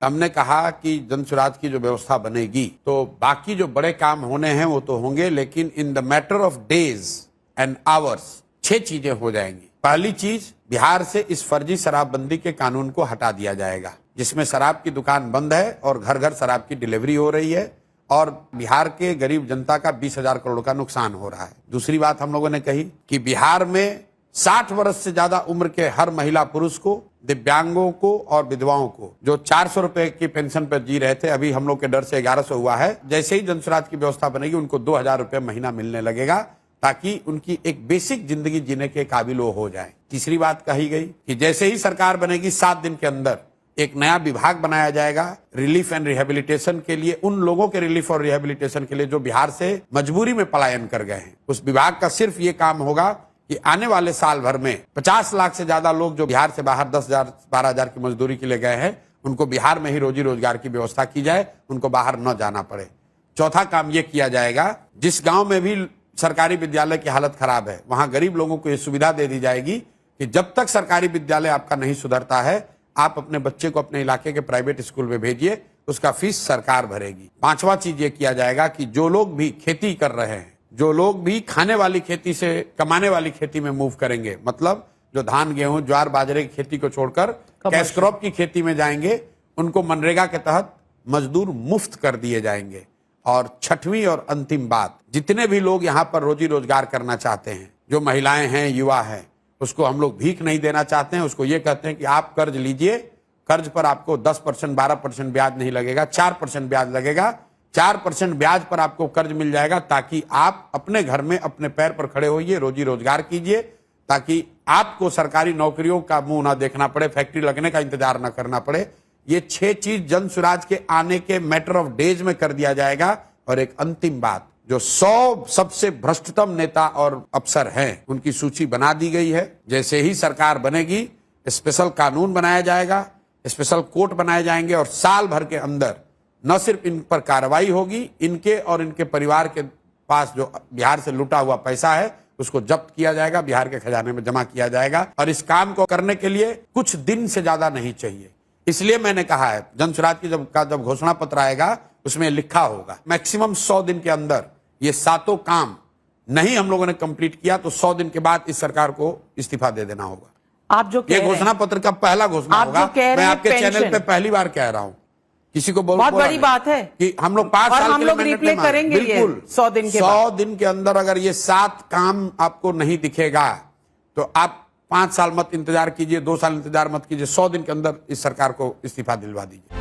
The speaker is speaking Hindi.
हमने कहा कि जन स्वराज की जो व्यवस्था बनेगी तो बाकी जो बड़े काम होने हैं वो तो होंगे, लेकिन in the matter of days and hours 6 चीजें हो जाएंगी। पहली चीज, बिहार से इस फर्जी शराबबंदी के कानून को हटा दिया जाएगा, जिसमें शराब की दुकान बंद है और घर घर शराब की डिलीवरी हो रही है और बिहार के गरीब जनता का 20,000 करोड़ का नुकसान हो रहा है। दूसरी बात हम लोगों ने कही कि बिहार में 60 वर्ष से ज्यादा उम्र के हर महिला पुरुष को, दिव्यांगों को और विधवाओं को, जो 400 रुपए की पेंशन पर जी रहे थे, अभी हम लोग के डर से 1100 हुआ है। जैसे ही जन स्वराज की व्यवस्था बनेगी उनको 2,000 रुपए महीना मिलने लगेगा, ताकि उनकी एक बेसिक जिंदगी जीने के काबिल वो हो जाए। तीसरी बात कही गई कि जैसे ही सरकार बनेगी 7 दिन के अंदर एक नया विभाग बनाया जाएगा रिलीफ एंड रिहेबिलिटेशन के लिए, उन लोगों के रिलीफ और रिहेबिलिटेशन के लिए जो बिहार से मजबूरी में पलायन कर गए हैं। उस विभाग का सिर्फ ये काम होगा कि आने वाले साल भर में 50 लाख से ज्यादा लोग जो बिहार से बाहर 10,000 12,000 की मजदूरी के लिए गए हैं, उनको बिहार में ही रोजी रोजगार की व्यवस्था की जाए, उनको बाहर न जाना पड़े। चौथा काम ये किया जाएगा, जिस गांव में भी सरकारी विद्यालय की हालत खराब है वहां गरीब लोगों को ये सुविधा दे दी जाएगी कि जब तक सरकारी विद्यालय आपका नहीं सुधरता है, आप अपने बच्चे को अपने इलाके के प्राइवेट स्कूल में भेजिए, उसका फीस सरकार भरेगी। पांचवा चीज ये किया जाएगा कि जो लोग भी खेती कर रहे हैं, जो लोग भी खाने वाली खेती से कमाने वाली खेती में मूव करेंगे, मतलब जो धान गेहूं ज्वार बाजरे की खेती को छोड़कर कैश क्रॉप की खेती में जाएंगे, उनको मनरेगा के तहत मजदूर मुफ्त कर दिए जाएंगे। और छठवीं और अंतिम बात, जितने भी लोग यहाँ पर रोजी रोजगार करना चाहते हैं, जो महिलाएं हैं, युवा हैं, उसको हम लोग भीख नहीं देना चाहते हैं। उसको ये कहते हैं कि आप कर्ज लीजिए, कर्ज पर आपको 10% 12% ब्याज नहीं लगेगा, 4% ब्याज लगेगा। 4% ब्याज पर आपको कर्ज मिल जाएगा, ताकि आप अपने घर में अपने पैर पर खड़े होइए, रोजी रोजगार कीजिए, ताकि आपको सरकारी नौकरियों का मुंह ना देखना पड़े, फैक्ट्री लगने का इंतजार ना करना पड़े। ये 6 चीज जन स्वराज के आने के मैटर ऑफ डेज में कर दिया जाएगा। और एक अंतिम बात, जो 100 सबसे भ्रष्टतम नेता और अफसर हैं, उनकी सूची बना दी गई है। जैसे ही सरकार बनेगी स्पेशल कानून बनाया जाएगा, स्पेशल कोर्ट बनाए जाएंगे और साल भर के अंदर न सिर्फ इन पर कार्रवाई होगी, इनके और इनके परिवार के पास जो बिहार से लूटा हुआ पैसा है उसको जब्त किया जाएगा, बिहार के खजाने में जमा किया जाएगा। और इस काम को करने के लिए कुछ दिन से ज्यादा नहीं चाहिए। इसलिए मैंने कहा है, जन स्वराज की जब घोषणा पत्र आएगा उसमें लिखा होगा मैक्सिमम 100 दिन के अंदर ये 7 काम नहीं हम लोगों ने कंप्लीट किया तो 100 दिन के बाद इस सरकार को इस्तीफा दे देना होगा। आप जो ये घोषणा पत्र का पहला घोषणा होगा। मैं आपके चैनल पे पहली बार कह रहा हूं, किसी को बहुत बड़ी बात है कि हम लोग 5 साल हम लोग रिप्ले करेंगे। बिल्कुल 100 दिन के अंदर अगर ये 7 काम आपको नहीं दिखेगा तो आप 5 साल मत इंतजार कीजिए, 2 साल इंतजार मत कीजिए, 100 दिन के अंदर इस सरकार को इस्तीफा दिलवा दीजिए।